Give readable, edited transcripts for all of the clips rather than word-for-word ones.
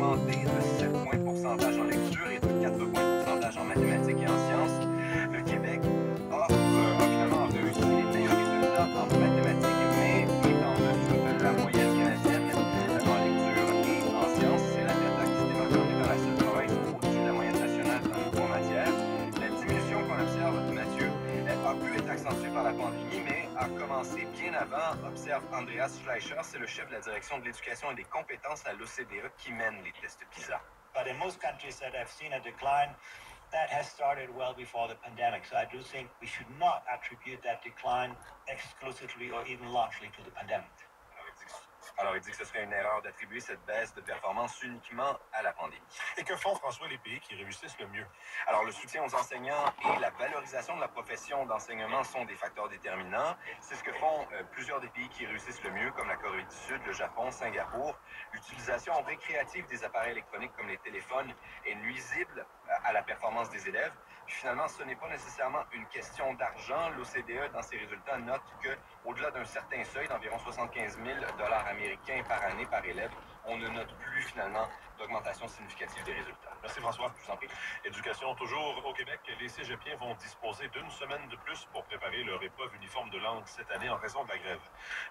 augmenté de 7 points de pourcentage en lecture et de 4 points de pourcentage en mathématiques et en sciences. Le Québec a finalement réussi les meilleurs résultats en mathématiques, mais est en dessous de la moyenne canadienne en lecture et en sciences. C'est l'Alberta qui se démarque en étant la seule province au-dessus de la moyenne nationale dans les trois matières. La diminution qu'on observe, Mathieu, a pu être accentuée par la pandémie, mais a commencé bien avant, observe Andreas Schleicher, c'est le chef de la direction de l'éducation et des compétences à l'OCDE qui mène les tests PISA. But in most countries that have seen a decline, that has started well before the pandemic. So I do think we should not attribute that decline exclusively or even largely to the pandemic. Alors, il dit que ce serait une erreur d'attribuer cette baisse de performance uniquement à la pandémie. Et que font, François, les pays qui réussissent le mieux? Alors, le soutien aux enseignants et la valorisation de la profession d'enseignement sont des facteurs déterminants. C'est ce que font plusieurs des pays qui réussissent le mieux, comme la Corée du Sud, le Japon, Singapour. L'utilisation récréative des appareils électroniques comme les téléphones est nuisible à la performance des élèves. Puis finalement, ce n'est pas nécessairement une question d'argent. L'OCDE, dans ses résultats, note qu'au-delà d'un certain seuil d'environ 75 000 $ américains par année par élève, on ne note plus finalement d'augmentation significative des résultats. Merci François. Je vous en prie. Éducation toujours au Québec. Les cégepiens vont disposer d'une semaine de plus pour préparer leur épreuve uniforme de langue cette année en raison de la grève.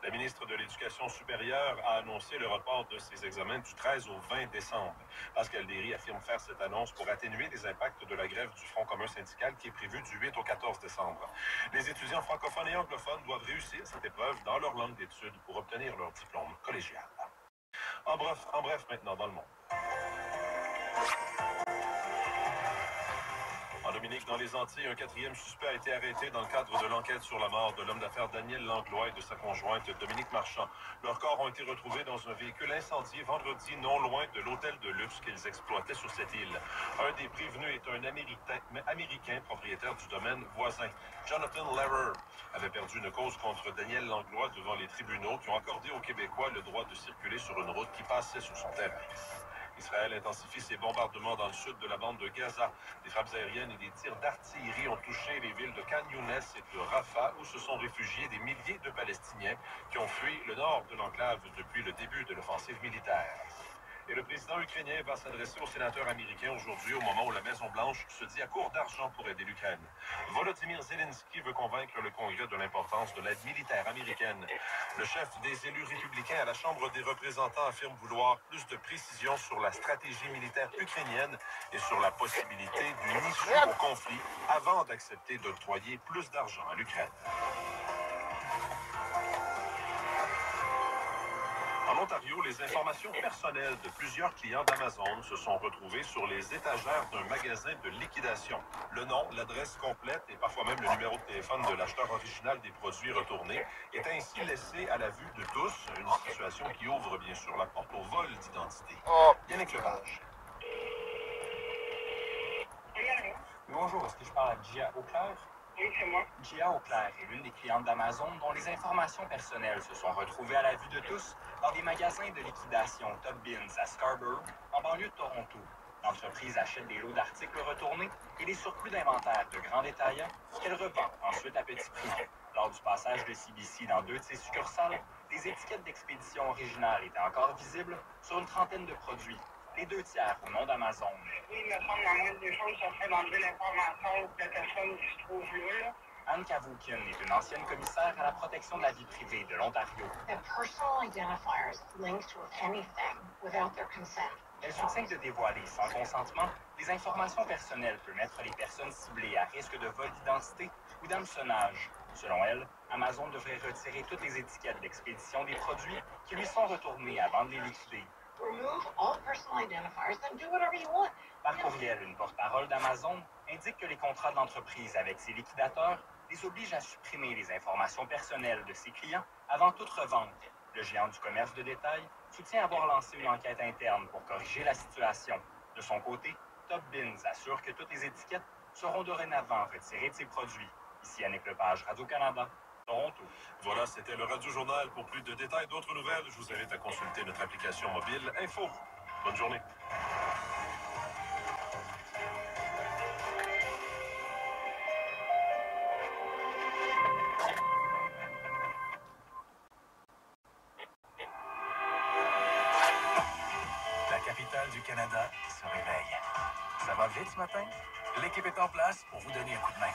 La ministre de l'Éducation supérieure a annoncé le report de ces examens du 13 au 20 décembre. Pascal Derry affirme faire cette annonce pour atténuer les impacts de la grève du Front commun syndical qui est prévue du 8 au 14 décembre. Les étudiants francophones et anglophones doivent réussir cette épreuve dans leur langue d'études pour obtenir leur diplôme collégial. En bref, maintenant dans le monde. En Dominique, dans les Antilles, un quatrième suspect a été arrêté dans le cadre de l'enquête sur la mort de l'homme d'affaires Daniel Langlois et de sa conjointe Dominique Marchand. Leurs corps ont été retrouvés dans un véhicule incendié vendredi non loin de l'hôtel de luxe qu'ils exploitaient sur cette île. Un des prévenus est un Américain propriétaire du domaine voisin. Jonathan Lehrer avait perdu une cause contre Daniel Langlois devant les tribunaux qui ont accordé aux Québécois le droit de circuler sur une route qui passait sur son terrain. Israël intensifie ses bombardements dans le sud de la bande de Gaza. Des frappes aériennes et des tirs d'artillerie ont touché les villes de Khan Younes et de Rafah, où se sont réfugiés des milliers de Palestiniens qui ont fui le nord de l'enclave depuis le début de l'offensive militaire. Et le président ukrainien va s'adresser aux sénateurs américains aujourd'hui, au moment où la Maison-Blanche se dit à court d'argent pour aider l'Ukraine. Volodymyr Zelensky veut convaincre le Congrès de l'importance de l'aide militaire américaine. Le chef des élus républicains à la Chambre des représentants affirme vouloir plus de précisions sur la stratégie militaire ukrainienne et sur la possibilité d'une issue au conflit avant d'accepter d'octroyer plus d'argent à l'Ukraine. En Ontario, les informations personnelles de plusieurs clients d'Amazon se sont retrouvées sur les étagères d'un magasin de liquidation. Le nom, l'adresse complète et parfois même le numéro de téléphone de l'acheteur original des produits retournés est ainsi laissé à la vue de tous, une situation qui ouvre bien sûr la porte au vol d'identité. Yannick Lepage. Bonjour, est-ce que je parle à Gia Auclair? Oui, c'est moi. Gia Auclair est l'une des clientes d'Amazon dont les informations personnelles se sont retrouvées à la vue de tous dans des magasins de liquidation Top Bins à Scarborough, en banlieue de Toronto. L'entreprise achète des lots d'articles retournés et des surplus d'inventaire de grands détaillants qu'elle revend ensuite à petit prix. Lors du passage de CBC dans 2 de ses succursales, des étiquettes d'expédition originales étaient encore visibles sur une trentaine de produits. Les 2 tiers au nom d'Amazon. Oui, il me semble la moindre des choses, ça serait d'enlever l'information de la personne qui se trouve là. Anne Cavoukian est une ancienne commissaire à la protection de la vie privée de l'Ontario. The personal identifiers linked to anything without their consent. Elle soutient que de dévoiler sans consentement des informations personnelles peut mettre les personnes ciblées à risque de vol d'identité ou d'hameçonnage. Selon elle, Amazon devrait retirer toutes les étiquettes d'expédition des produits qui lui sont retournés avant de les liquider. Remove all personal identifiers, then do whatever you want. Par courriel, une porte-parole d'Amazon indique que les contrats de l'entreprise avec ses liquidateurs les obligent à supprimer les informations personnelles de ses clients avant toute revente. Le géant du commerce de détail soutient avoir lancé une enquête interne pour corriger la situation. De son côté, Top Bins assure que toutes les étiquettes seront dorénavant retirées de ses produits. Ici Annick Lepage, Radio-Canada, Toronto. Voilà, c'était le Radio Journal. Pour plus de détails, d'autres nouvelles, je vous invite à consulter notre application mobile Info. Bonne journée. capitale du Canada se réveille. Ça va vite ce matin? L'équipe est en place pour vous donner un coup de main.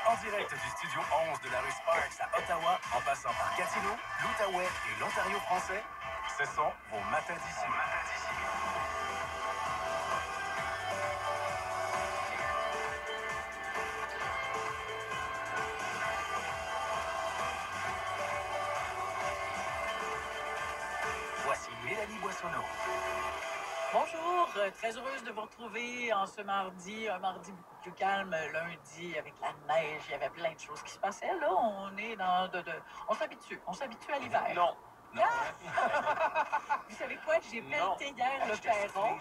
En direct du studio 11 de la rue Sparks à Ottawa, en passant par Gatineau, l'Outaouais et l'Ontario français, ce sont vos matins d'ici. Voici Mélanie Boissonneau. Bonjour, très heureuse de vous retrouver en ce mardi, un mardi beaucoup plus calme, lundi avec la neige, il y avait plein de choses qui se passaient. Là, on est dans on s'habitue à l'hiver. Non. Vous savez quoi, j'ai pelleté hier le perron.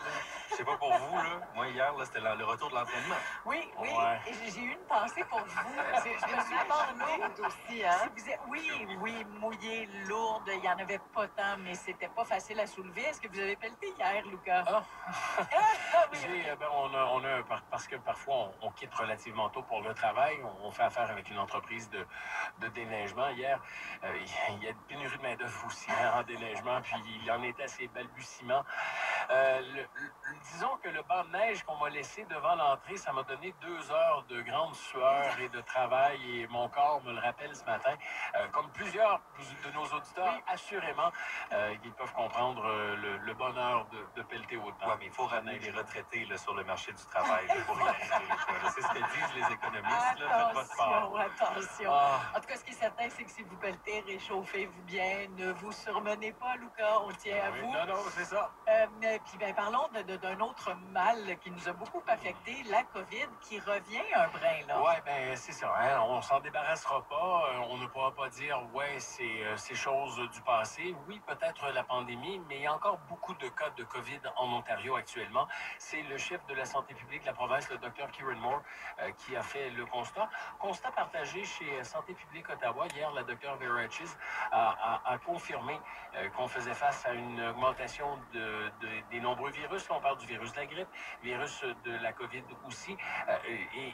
Je sais pas pour vous, là. Moi, hier, là, c'était le retour de l'entraînement. Oui, Ouais. et j'ai eu une pensée pour vous. Je me suis demandé aussi, hein? si vous êtes, oui, mouillé, lourde, il n'y en avait pas tant, mais c'était pas facile à soulever. Est-ce que vous avez pelleté hier, Lucas? Oui. Parce que parfois, on quitte relativement tôt pour le travail. On fait affaire avec une entreprise de déneigement. Hier, il y a une pénurie de main-d'œuvre aussi en déneigement, puis il en était à ses balbutiements. Disons que le banc de neige qu'on m'a laissé devant l'entrée, ça m'a donné 2 heures de grande sueur et de travail, et mon corps me le rappelle ce matin. Comme plusieurs de nos auditeurs, assurément, ils peuvent comprendre le bonheur de pelleter autant. Oui, mais il faut ramener les retraités là, sur le marché du travail là, pour y arriver. C'est ce que disent les économistes. Là, faites pas de peur. Attention. Ah. En tout cas, ce qui est certain, c'est que si vous pelletez, réchauffez-vous bien. Ne vous surmenez pas, Lucas. On tient à vous. Non, c'est ça. Puis, parlons d'un autre mal qui nous a beaucoup affecté, la COVID, qui revient un brin, là. Oui, c'est ça. Hein? On s'en débarrassera pas. On ne pourra pas dire, c'est chose du passé. Oui, peut-être la pandémie, mais il y a encore beaucoup de cas de COVID en Ontario actuellement. C'est le chef de la santé publique de la province, le Dr. Kieran Moore, qui a fait le constat. Constat partagé chez Santé publique Ottawa. Hier, la Dr. Vera Etches a confirmé qu'on faisait face à une augmentation des nombreux virus. Là, on parle du virus de la grippe, virus de la COVID aussi.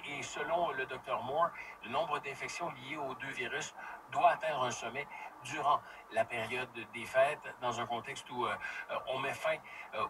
Et selon le Dr. Moore, le nombre d'infections liées aux deux virus doit atteindre un sommet durant la période des fêtes, dans un contexte où on met fin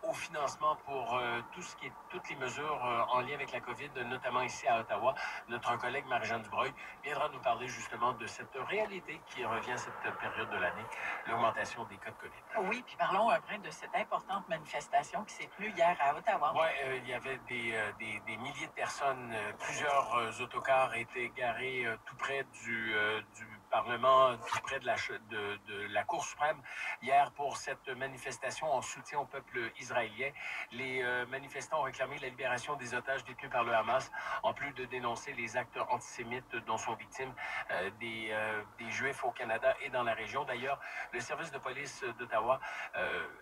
au financement pour toutes les mesures en lien avec la COVID, notamment ici à Ottawa. Notre collègue Marie-Jeanne Dubreuil viendra nous parler justement de cette réalité qui revient à cette période de l'année, l'augmentation des cas de COVID. Oui, puis parlons un brin de cette importante manifestation qui s'est tenue hier à Ottawa. Oui, il y avait des milliers de personnes, plusieurs autocars étaient garés tout près du Parlement, tout près de la Cour suprême hier pour cette manifestation en soutien au peuple israélien. Les manifestants ont réclamé la libération des otages détenus par le Hamas, en plus de dénoncer les actes antisémites dont sont victimes des Juifs au Canada et dans la région. D'ailleurs, le service de police d'Ottawa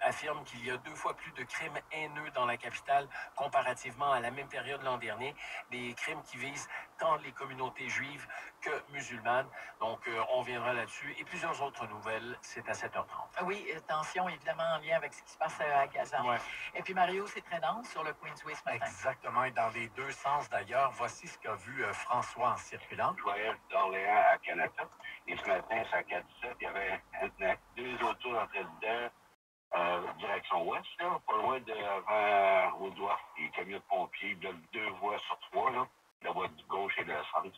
affirme qu'il y a 2 fois plus de crimes haineux dans la capitale comparativement à la même période l'an dernier, des crimes qui visent tant les communautés juives que musulmanes. Donc, on viendra là-dessus. Et plusieurs autres nouvelles, c'est à 7h30. Oui, tension évidemment en lien avec ce qui se passe à Gaza. Ouais. Et puis Mario, c'est très dense sur le Queensway ce matin. Exactement, et dans les deux sens d'ailleurs. Voici ce qu'a vu François en circulant. Je voyais d'Orléans à Canada. Et ce matin, c'est à 4-7, il y avait 2 autos entrées dedans, direction ouest, là, pas loin de Woodward. Les camions de pompiers bloquent 2 voies sur 3, là, la voie de gauche et de la centre.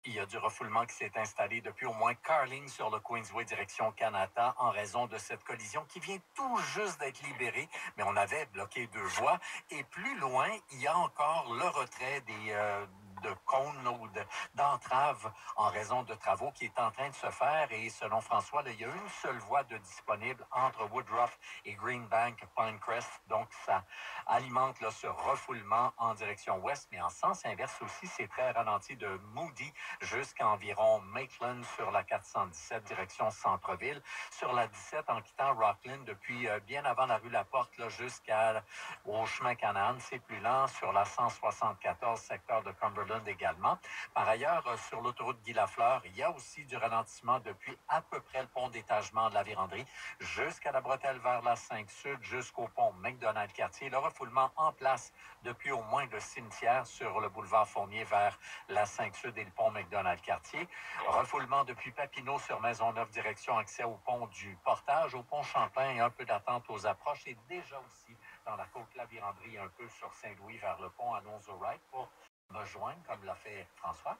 Il y a du refoulement qui s'est installé depuis au moins Carling sur le Queensway direction Canada en raison de cette collision qui vient tout juste d'être libérée, mais on avait bloqué 2 voies. Et plus loin, il y a encore le retrait de cônes ou d'entraves en raison de travaux qui est en train de se faire. Et selon François, là, il y a une seule voie de disponible entre Woodruff et Greenbank, Pinecrest. Donc, ça alimente là, ce refoulement en direction ouest. Mais en sens inverse aussi, c'est très ralenti de Moody jusqu'à environ Maitland sur la 417 direction centre-ville. Sur la 17 en quittant Rockland depuis bien avant la rue Laporte jusqu'au chemin Canaan. C'est plus lent sur la 174 secteur de Cumberland Lund également. Par ailleurs, sur l'autoroute Guy-Lafleur, il y a aussi du ralentissement depuis à peu près le pont d'étagement de la Vérandrie jusqu'à la bretelle vers la 5 Sud, jusqu'au pont McDonald-Cartier. Le refoulement en place depuis au moins le cimetière sur le boulevard Fournier vers la 5 Sud et le pont McDonald-Cartier. Refoulement depuis Papineau sur Maisonneuve, direction accès au pont du Portage, au pont Champlain et un peu d'attente aux approches. Et déjà aussi dans la côte La Vérandrie, un peu sur Saint-Louis vers le pont à Nonzo-Wright pour me joindre, comme l'a fait François,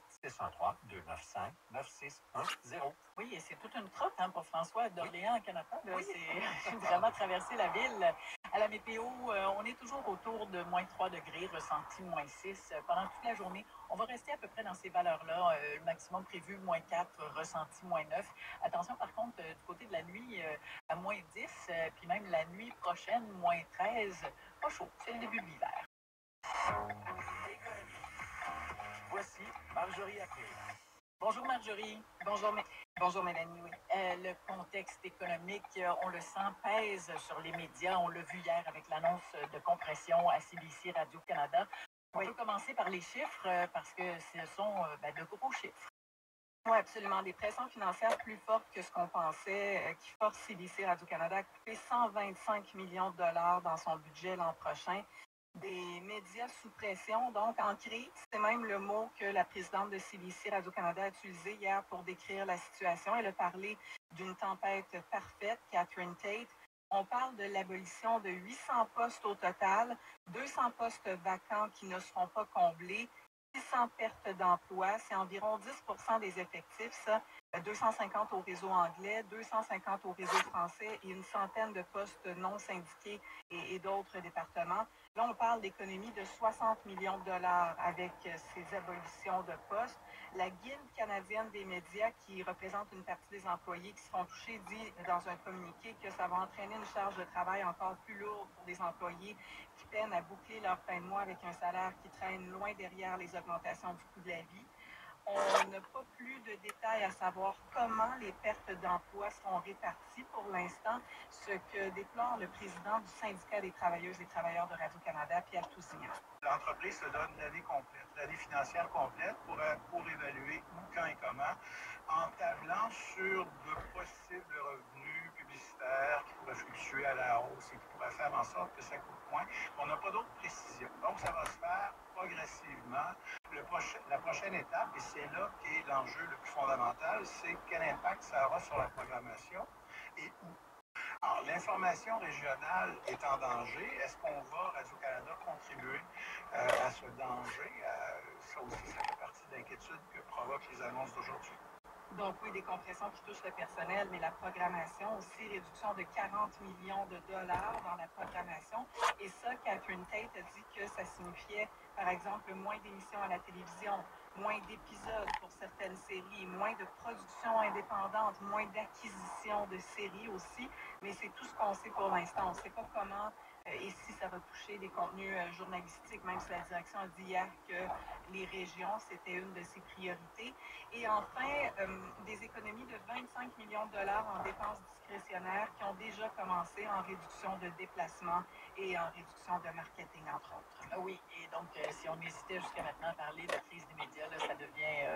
613-295-9610. Oui, et c'est toute une trotte pour François d'Orléans à Canada. Oui. C'est vraiment traverser la ville. À la météo, on est toujours autour de moins 3 degrés, ressenti moins 6. Pendant toute la journée, on va rester à peu près dans ces valeurs-là. Le maximum prévu, moins 4, ressenti moins 9. Attention, par contre, du côté de la nuit, à moins 10, puis même la nuit prochaine, moins 13. Pas chaud, c'est le début de l'hiver. Voici Marjorie April. Bonjour Marjorie. Bonjour Mélanie, oui. Le contexte économique, on le sent, pèse sur les médias. On l'a vu hier avec l'annonce de compression à CBC Radio-Canada. On peut commencer par les chiffres parce que ce sont de gros chiffres. Oui, absolument. Des pressions financières plus fortes que ce qu'on pensait, qui forcent CBC Radio-Canada à couper 125 millions de dollars dans son budget l'an prochain. Des médias sous pression, donc en crise. C'est même le mot que la présidente de CBC Radio-Canada a utilisé hier pour décrire la situation. Elle a parlé d'une tempête parfaite, Catherine Tate. On parle de l'abolition de 800 postes au total, 200 postes vacants qui ne seront pas comblés, 600 pertes d'emplois, c'est environ 10% des effectifs, ça. 250 au réseau anglais, 250 au réseau français et une centaine de postes non syndiqués et d'autres départements. Là, on parle d'économies de 60 millions de dollars avec ces abolitions de postes. La Guilde canadienne des médias, qui représente une partie des employés qui seront touchés, dit dans un communiqué que ça va entraîner une charge de travail encore plus lourde pour des employés qui peinent à boucler leur fin de mois avec un salaire qui traîne loin derrière les augmentations du coût de la vie. On n'a pas plus de détails à savoir comment les pertes d'emplois seront réparties pour l'instant, ce que déplore le président du syndicat des travailleuses et travailleurs de Radio-Canada, Pierre Tousignan. L'entreprise se donne l'année complète, l'année financière complète pour évaluer où, quand et comment, en tablant sur de possibles revenus publicitaires qui pourraient fluctuer à la hausse et qui pourraient faire en sorte que ça coûte moins. On n'a pas d'autres précisions. Donc, ça va se faire progressivement. La prochaine étape, et c'est là qu'est l'enjeu le plus fondamental, c'est quel impact ça aura sur la programmation et où. Alors, l'information régionale est en danger. Est-ce qu'on va, Radio-Canada, contribuer à ce danger? Ça aussi, ça fait partie de l'inquiétude que provoquent les annonces d'aujourd'hui. Donc oui, des compressions qui touchent le personnel, mais la programmation aussi, réduction de 40 millions de dollars dans la programmation. Et ça, Catherine Tate a dit que ça signifiait, par exemple, moins d'émissions à la télévision, moins d'épisodes pour certaines séries, moins de production indépendante, moins d'acquisition de séries aussi. Mais c'est tout ce qu'on sait pour l'instant. On ne sait pas comment et si ça va toucher des contenus journalistiques, même si la direction a dit hier que les régions, c'était une de ses priorités. Et enfin, des économies de 25 millions de dollars en dépenses discrétionnaires qui ont déjà commencé en réduction de déplacements et en réduction de marketing, entre autres. Oui, et donc, si on hésitait jusqu'à maintenant à parler de la crise des médias, là, ça devient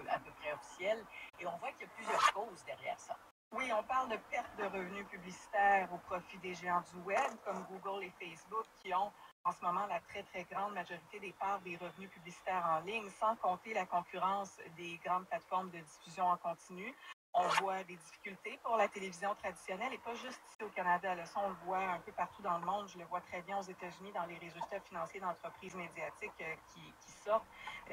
à peu près officiel. Et on voit qu'il y a plusieurs causes derrière ça. Oui, on parle de perte de revenus publicitaires au profit des géants du web, comme Google et Facebook, qui ont en ce moment la très, très grande majorité des parts des revenus publicitaires en ligne, sans compter la concurrence des grandes plateformes de diffusion en continu. On voit des difficultés pour la télévision traditionnelle et pas juste ici au Canada. Là, ça, on le voit un peu partout dans le monde. Je le vois très bien aux États-Unis dans les résultats financiers d'entreprises médiatiques qui sortent.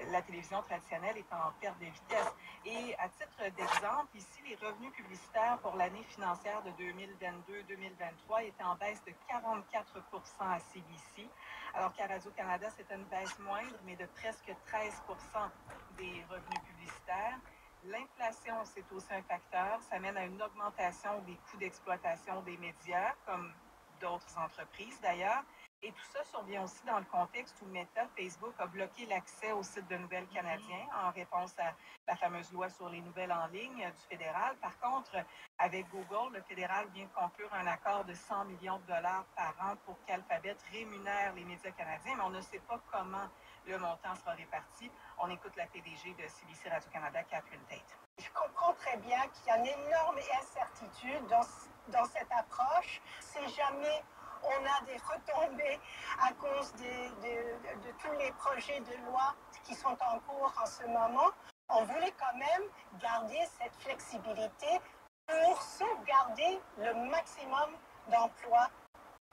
La télévision traditionnelle est en perte de vitesse. Et à titre d'exemple, ici, les revenus publicitaires pour l'année financière de 2022-2023 étaient en baisse de 44% à CBC, alors qu'à Radio-Canada, c'était une baisse moindre, mais de presque 13% des revenus publicitaires. L'inflation, c'est aussi un facteur. Ça mène à une augmentation des coûts d'exploitation des médias, comme d'autres entreprises d'ailleurs. Et tout ça survient aussi dans le contexte où Meta, Facebook, a bloqué l'accès au site de nouvelles canadiens en réponse à la fameuse loi sur les nouvelles en ligne du fédéral. Par contre, avec Google, le fédéral vient de conclure un accord de 100 millions de dollars par an pour qu'Alphabet rémunère les médias canadiens, mais on ne sait pas comment le montant sera réparti. On écoute la PDG de CBC Radio-Canada, Catherine Tate. Je comprends très bien qu'il y a une énorme incertitude dans cette approche. Si jamais on a des retombées à cause de tous les projets de loi qui sont en cours en ce moment, on voulait quand même garder cette flexibilité pour sauvegarder le maximum d'emplois.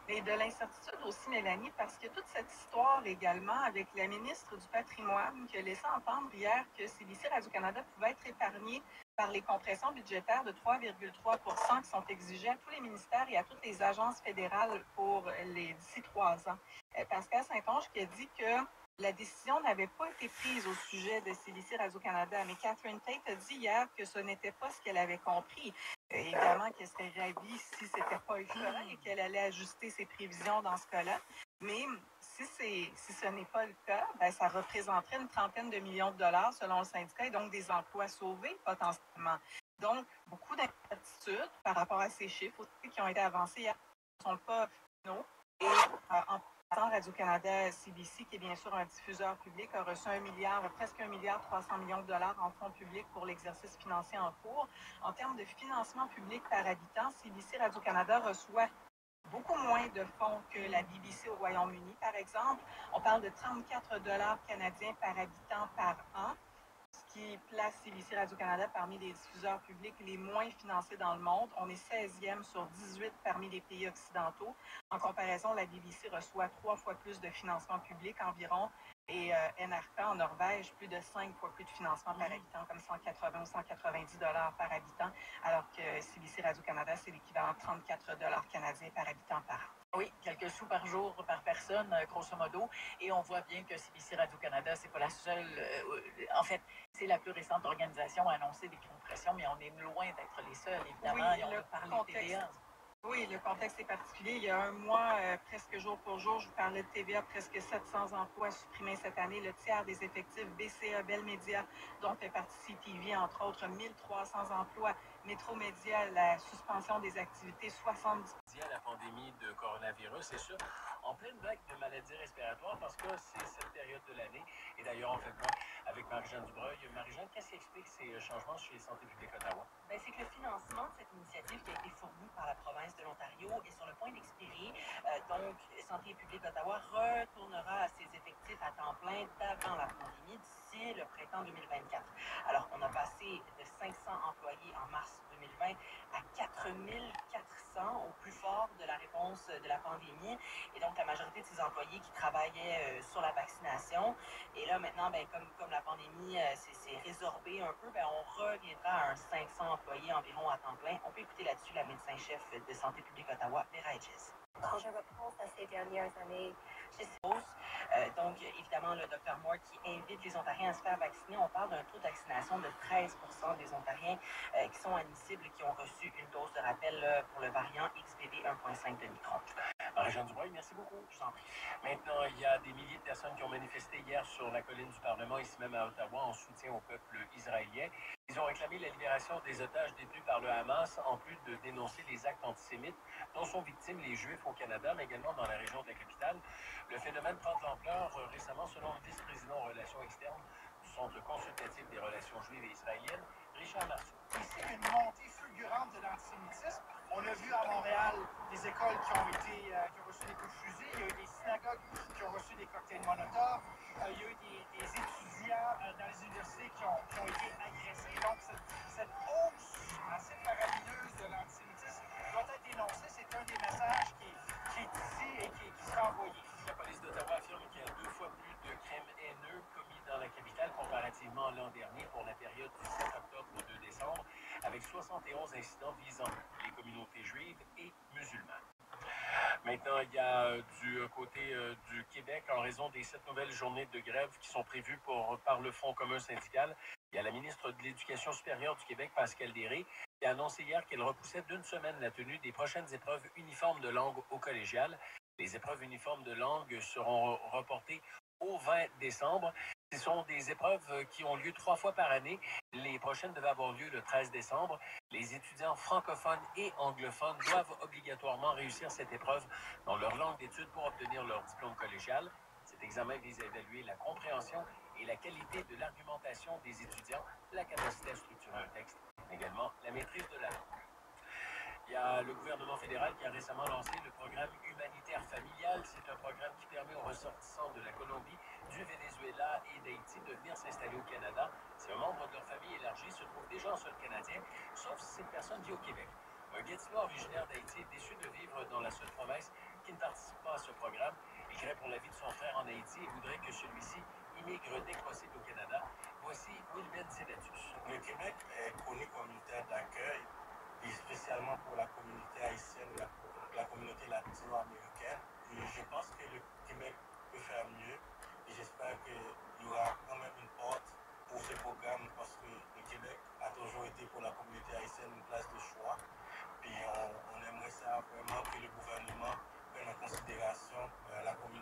Et de l'incertitude aussi, Mélanie, parce que toute cette histoire également avec la ministre du Patrimoine qui a laissé entendre hier que CBC Radio-Canada pouvait être épargné par les compressions budgétaires de 3,3 qui sont exigées à tous les ministères et à toutes les agences fédérales pour d'ici 3 ans. Pascal Saint-Onge qui a dit que la décision n'avait pas été prise au sujet de CBC Radio-Canada, mais Catherine Tate a dit hier que ce n'était pas ce qu'elle avait compris. Évidemment qu'elle serait ravie si ce n'était pas le cas et qu'elle allait ajuster ses prévisions dans ce cas-là. Mais si ce n'est pas le cas, ben, ça représenterait une trentaine de millions de dollars selon le syndicat et donc des emplois sauvés potentiellement. Donc, beaucoup d'incertitudes par rapport à ces chiffres aussi qui ont été avancés hier ne sont pas finaux. Et en Radio-Canada CBC, qui est bien sûr un diffuseur public, a reçu presque 1,3 milliard de dollars en fonds publics pour l'exercice financier en cours. En termes de financement public par habitant, CBC Radio-Canada reçoit beaucoup moins de fonds que la BBC au Royaume-Uni, par exemple. On parle de 34 dollars canadiens par habitant par an, ce qui place CBC Radio-Canada parmi les diffuseurs publics les moins financés dans le monde. On est 16e sur 18 parmi les pays occidentaux. En comparaison, la BBC reçoit 3 fois plus de financement public environ et NRK en Norvège, plus de 5 fois plus de financement par habitant, comme 180 ou 190 dollars par habitant, alors que CBC Radio-Canada, c'est l'équivalent de 34 dollars canadiens par habitant par an. Oui, quelques sous par jour, par personne, grosso modo. Et on voit bien que CBC Radio-Canada, c'est pas la seule. En fait, c'est la plus récente organisation à annoncer des compressions, mais on est loin d'être les seuls, évidemment. Oui, et on a parlé de TVA. Oui, le contexte est particulier. Il y a un mois, presque jour pour jour, je vous parlais de TVA, presque 700 emplois supprimés cette année. Le tiers des effectifs BCA, Bell Media, dont fait partie CTV, entre autres, 1300 emplois. Métro-Média, la suspension des activités, 70. La pandémie de coronavirus, et ça, en pleine vague de maladies respiratoires, parce que c'est cette période de l'année. Et d'ailleurs, on fait quoi avec Marie-Jeanne Dubreuil. Marie-Jeanne, qu'est-ce qui explique ces changements chez Santé publique Ottawa? C'est que le financement de cette initiative qui a été fourni par la province de l'Ontario est sur le point d'expirer. Donc, Santé publique Ottawa retournera à ses effectifs à temps plein d'avant la pandémie d'ici le printemps 2024. Alors, on a passé de 500 employés en mars 2020 à 4400 au plus fort de la réponse de la pandémie. Et donc, la majorité de ces employés qui travaillaient sur la vaccination. Et là, maintenant, comme la pandémie s'est résorbée un peu, on reviendra à un 500 employés environ à temps plein. On peut écouter là-dessus la médecin-chef de Santé publique Ottawa, Vera Hedges. Quand je repense à ces dernières années, donc, évidemment, le Dr Moore qui invite les Ontariens à se faire vacciner. On parle d'un taux de vaccination de 13% des Ontariens qui sont admissibles, qui ont reçu une dose de rappel pour le variant XBB 1.5 de Micron. Marie-Jeanne Dubreuil, merci beaucoup. Je vous en prie. Maintenant, il y a des milliers de personnes qui ont manifesté hier sur la colline du Parlement, ici même à Ottawa, en soutien au peuple israélien. Ils ont réclamé la libération des otages détenus par le Hamas, en plus de dénoncer les actes antisémites dont sont victimes les Juifs au Canada, mais également dans la région de la capitale. Le phénomène prend de l'ampleur récemment, selon le vice-président aux relations externes du Centre consultatif des relations juives et israéliennes, Richard Marceau. Ici, une montée fulgurante de l'antisémitisme. On a vu à Montréal des écoles qui ont reçu des coups de fusil. Il y a eu des synagogues qui ont reçu des cocktails Molotov. Il y a eu des étudiants dans les universités qui ont été agressés. Donc, cette hausse assez faramineuse de l'antisémitisme doit être dénoncée. C'est un des messages qui est ici et qui sera envoyé. La police d'Ottawa affirme qu'il y a 2 fois plus de crimes haineux commis dans la capitale comparativement à l'an dernier pour la période du 7 octobre au 2 décembre, avec 71 incidents visant les communautés juives et musulmanes. Maintenant, il y a du côté du Québec, en raison des 7 nouvelles journées de grève qui sont prévues par le Front commun syndical, il y a la ministre de l'Éducation supérieure du Québec, Pascale Derry, qui a annoncé hier qu'elle repoussait d'1 semaine la tenue des prochaines épreuves uniformes de langue au collégial. Les épreuves uniformes de langue seront reportées au 20 décembre. Ce sont des épreuves qui ont lieu 3 fois par année. Les prochaines devaient avoir lieu le 13 décembre. Les étudiants francophones et anglophones doivent obligatoirement réussir cette épreuve dans leur langue d'études pour obtenir leur diplôme collégial. Cet examen vise à évaluer la compréhension et la qualité de l'argumentation des étudiants, la capacité à structurer un texte, mais également la maîtrise de la langue. Il y a le gouvernement fédéral qui a récemment lancé le programme humanitaire familial. C'est un programme qui permet aux ressortissants de la Colombie, du Venezuela et d'Haïti de venir s'installer au Canada. Si un membre de leur famille élargie se trouve déjà en sol canadien, sauf si cette personne vit au Québec. Un Gatineau originaire d'Haïti est déçu de vivre dans la seule province qui ne participe pas à ce programme. Il craint pour la vie de son frère en Haïti et voudrait que celui-ci immigre dès que possible au Canada. Voici Wilben Sedatus. Le Québec est connu comme une terre d'accueil, et spécialement pour la communauté haïtienne, la communauté latino-américaine. Et je pense que le Québec peut faire mieux et j'espère qu'il y aura quand même une porte pour ce programme parce que le Québec a toujours été pour la communauté haïtienne une place de choix. Puis on aimerait ça vraiment que le gouvernement prenne en considération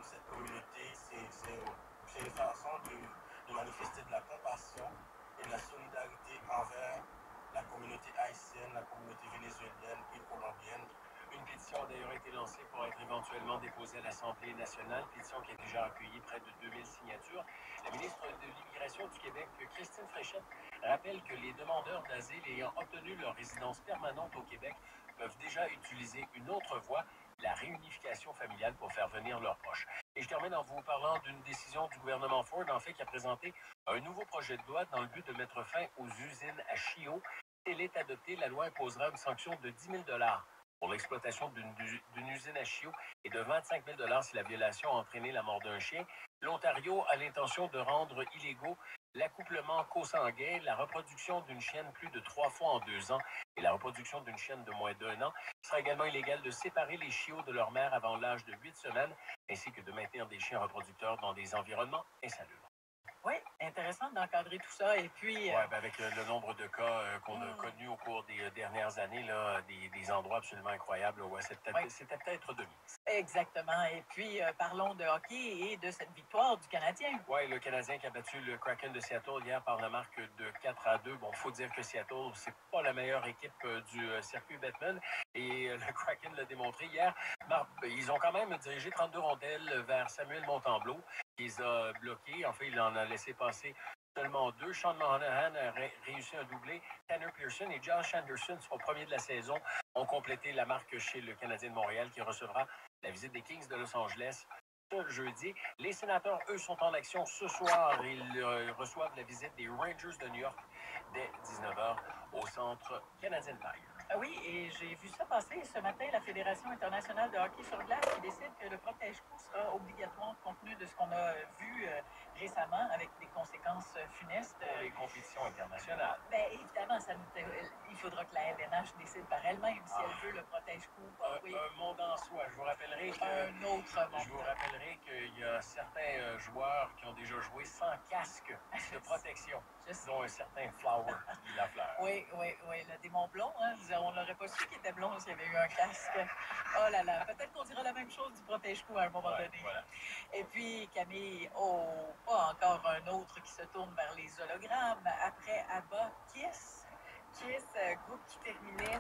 cette communauté. C'est une façon de manifester de la compassion et de la solidarité envers la communauté haïtienne, la communauté vénézuélienne et colombienne. Une pétition a d'ailleurs été lancée pour être éventuellement déposée à l'Assemblée nationale, pétition qui a déjà recueilli près de 2000 signatures. La ministre de l'Immigration du Québec, Christine Fréchette, rappelle que les demandeurs d'asile ayant obtenu leur résidence permanente au Québec peuvent déjà utiliser une autre voie, la réunification familiale, pour faire venir leurs proches. Et je termine en vous parlant d'une décision du gouvernement Ford, en fait, qui a présenté un nouveau projet de loi dans le but de mettre fin aux usines à chiots. Si elle est adoptée, la loi imposera une sanction de 10 000 $ pour l'exploitation d'une usine à chiots et de 25 000 $ si la violation a entraîné la mort d'un chien. L'Ontario a l'intention de rendre illégaux l'accouplement consanguin, la reproduction d'une chienne plus de 3 fois en 2 ans et la reproduction d'une chienne de moins d'1 an. Il sera également illégal de séparer les chiots de leur mère avant l'âge de 8 semaines, ainsi que de maintenir des chiens reproducteurs dans des environnements insalubres. Oui, intéressant d'encadrer tout ça. Et puis. Oui, avec le nombre de cas qu'on a connus au cours des dernières années, là, des endroits absolument incroyables, ouais, c'était peut-être de mise. Exactement. Et puis, parlons de hockey et de cette victoire du Canadien. Oui, le Canadien qui a battu le Kraken de Seattle hier par la marque de 4-2. Bon, il faut dire que Seattle, c'est pas la meilleure équipe du circuit Bettman. Et le Kraken l'a démontré hier. Ils ont quand même dirigé 32 rondelles vers Samuel Montembeault, qui les a bloqués. En fait, il en a laissé passer seulement 2. Sean Monahan a réussi un doublé. Tanner Pearson et Josh Anderson, son premier de la saison, ont complété la marque chez le Canadien de Montréal, qui recevra la visite des Kings de Los Angeles ce jeudi. Les Sénateurs, eux, sont en action ce soir. Ils reçoivent la visite des Rangers de New York dès 19h au Centre Canadien Tire. Ah oui, et j'ai vu ça passer ce matin, la Fédération internationale de hockey sur glace qui décide que le protège-cou sera obligatoire compte tenu de ce qu'on a vu récemment avec des conséquences funestes. Pour les compétitions internationales. Bien, évidemment, il faudra que la LNH décide par elle-même si elle veut le protège-cou ou pas. Oui. Un monde en soi. Je vous rappellerai qu'il y a certains joueurs qui ont déjà joué sans casque de protection, dont un certain Flower, Lafleur. Oui, le démon blond, hein, on n'aurait pas su qu'il était blond s'il y avait eu un casque. Oh là là, peut-être qu'on dira la même chose du protège-cou à un moment donné. Voilà. Et puis, Camille, pas encore un autre qui se tourne vers les hologrammes. Après ABBA, Kiss, groupe qui terminait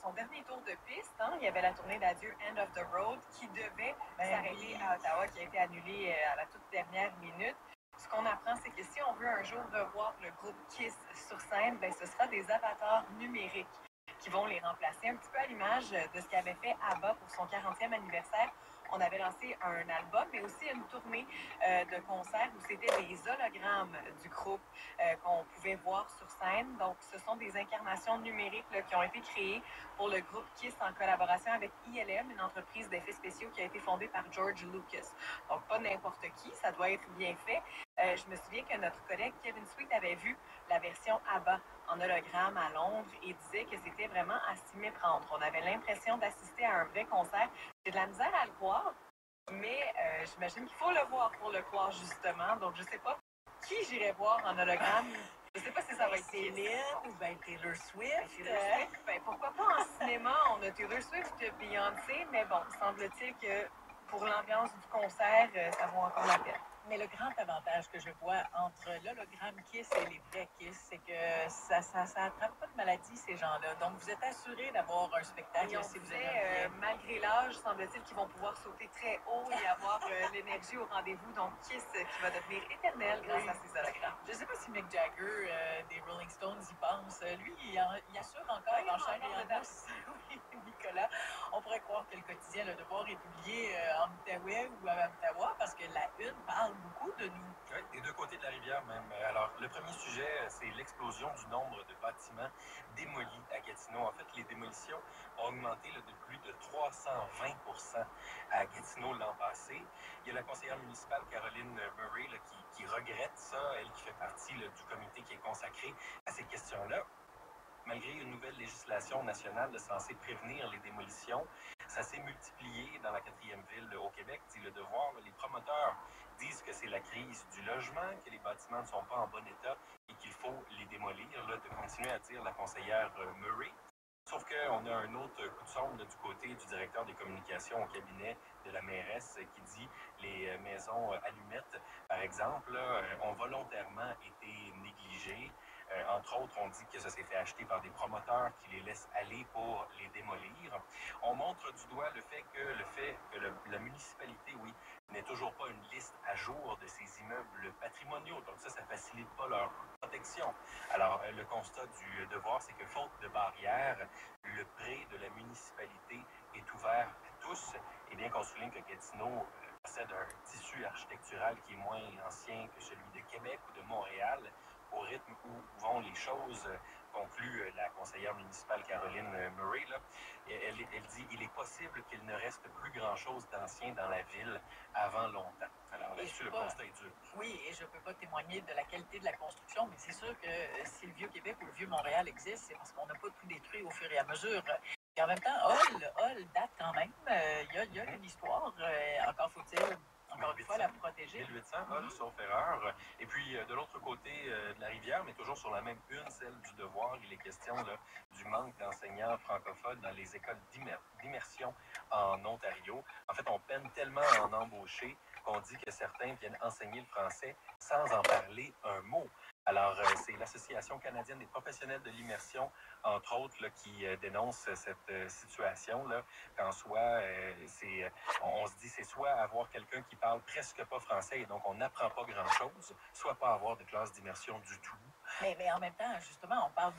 son dernier tour de piste. Hein. Il y avait la tournée d'adieu End of the Road qui devait s'arrêter à Ottawa, qui a été annulée à la toute dernière minute. Ce qu'on apprend, c'est que si on veut un jour revoir le groupe Kiss sur scène, ce sera des avatars numériques qui vont les remplacer, un petit peu à l'image de ce qu'avait fait ABBA pour son 40e anniversaire. On avait lancé un album, mais aussi une tournée de concerts où c'était des hologrammes du groupe qu'on pouvait voir sur scène. Donc, ce sont des incarnations numériques là, qui ont été créées pour le groupe Kiss en collaboration avec ILM, une entreprise d'effets spéciaux qui a été fondée par George Lucas. Donc, pas n'importe qui, ça doit être bien fait. Je me souviens que notre collègue Kevin Sweet avait vu la version ABBA en hologramme à Londres et disait que c'était vraiment à s'y méprendre. On avait l'impression d'assister à un vrai concert. J'ai de la misère à le croire, mais j'imagine qu'il faut le voir pour le croire, justement. Donc, je sais pas qui j'irai voir en hologramme. Je sais pas si ça va être Céline ou Taylor Swift. Pourquoi pas en cinéma? On a Taylor Swift, Beyoncé, mais bon, semble-t-il que pour l'ambiance du concert, ça vaut encore la peine. Mais le grand avantage que je vois entre l'hologramme Kiss et les vrais Kiss, c'est que ça attrape pas de maladie, ces gens-là. Donc, vous êtes assuré d'avoir un spectacle Et on si vous disait, avez un billet. malgré l'âge, semble-t-il qu'ils vont pouvoir sauter très haut et avoir l'énergie au rendez-vous. Donc, Kiss qui va devenir éternel grâce à ces hologrammes. Je sais pas si Mick Jagger des Rolling Stones y pense. Lui, il assure encore Oui, dans encore chaîne et le en bourse. Oui, Nicolas. On pourrait croire que le quotidien Le Devoir est publié en Outaouais ou à Ottawa parce que la une parle beaucoup de nous. Oui, des deux côtés de la rivière même. Alors, le premier sujet, c'est l'explosion du nombre de bâtiments démolis à Gatineau. En fait, les démolitions ont augmenté là, de plus de 320% à Gatineau l'an passé. Il y a la conseillère municipale Caroline Murray là, qui regrette ça, elle qui fait partie là, du comité qui est consacré à ces questions-là. Malgré une nouvelle législation nationale censée prévenir les démolitions, ça s'est multiplié dans la quatrième ville au Québec, dit Le Devoir. Les promoteurs disent que c'est la crise du logement, que les bâtiments ne sont pas en bon état et qu'il faut les démolir, là, de continuer à dire la conseillère Murray. Sauf qu'on a un autre coup de sonde du côté du directeur des communications au cabinet de la mairesse qui dit les maisons allumettes, par exemple, là, ont volontairement été négligées. Entre autres, on dit que ça s'est fait acheter par des promoteurs qui les laissent aller pour les démolir. On montre du doigt le fait que la municipalité, oui, n'ait toujours pas une liste à jour de ces immeubles patrimoniaux. Donc ça facilite pas leur protection. Alors, le constat du Devoir, c'est que faute de barrières, le prêt de la municipalité est ouvert à tous. Et bien qu'on souligne que Gatineau possède un tissu architectural qui est moins ancien que celui de Québec ou de Montréal, au rythme où vont les choses, conclut la conseillère municipale Caroline Murray. Là. Elle dit qu'il est possible qu'il ne reste plus grand-chose d'ancien dans la ville avant longtemps. Alors là-dessus, le constat est dur. Oui, et je ne peux pas témoigner de la qualité de la construction, mais c'est sûr que si le Vieux-Québec ou le Vieux-Montréal existe, c'est parce qu'on n'a pas tout détruit au fur et à mesure. Et en même temps, Hall date quand même. Il y a une histoire. Encore faut-il... Encore une fois, la protéger. 1800, Hall, sauf erreur. Et puis, de l'autre côté de la rivière, mais toujours sur la même une, celle du Devoir, il est question là, du manque d'enseignants francophones dans les écoles d'immersion en Ontario. En fait, on peine tellement à en embaucher qu'on dit que certains viennent enseigner le français sans en parler un mot. Alors, c'est l'Association canadienne des professionnels de l'immersion, entre autres, là, qui dénonce cette situation-là. Qu'en soit, on se dit, c'est soit avoir quelqu'un qui parle presque pas français et donc on n'apprend pas grand-chose, soit pas avoir de classe d'immersion du tout. Mais en même temps, justement, on parle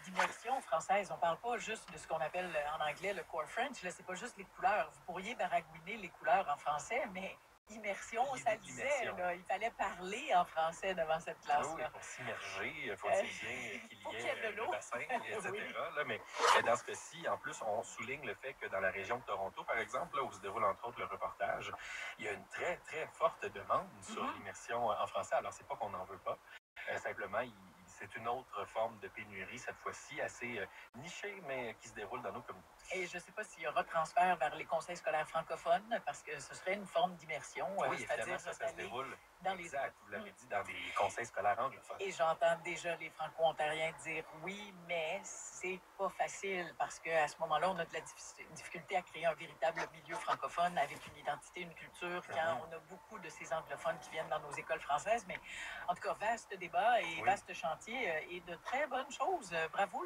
d'immersion française. On parle pas juste de ce qu'on appelle en anglais le core French. Là, c'est pas juste les couleurs. Vous pourriez baragouiner les couleurs en français, mais... Immersion, ça le disait, là, il fallait parler en français devant cette classe-là. Oui, pour s'immerger, faut-il bien qu'il y ait de l'eau. le bassin, etc. Oui. Là, mais dans ce cas-ci, en plus, on souligne le fait que dans la région de Toronto, par exemple, là, où se déroule entre autres le reportage, il y a une très, très forte demande sur l'immersion en français. Alors, c'est pas qu'on n'en veut pas. Simplement, c'est une autre forme de pénurie, cette fois-ci, assez nichée, mais qui se déroule dans nos communautés. Et je ne sais pas s'il y aura transfert vers les conseils scolaires francophones, parce que ce serait une forme d'immersion. Oui, c'est-à-dire ça se déroule dans exact, vous l'avez dit, dans des conseils scolaires anglophones. Et j'entends déjà les franco-ontariens dire oui, mais c'est pas facile, parce qu'à ce moment-là, on a de la difficulté à créer un véritable milieu francophone avec une identité, une culture, quand on a beaucoup de ces anglophones qui viennent dans nos écoles françaises. Mais en tout cas, vaste débat et vaste chantier et de très bonnes choses. Bravo.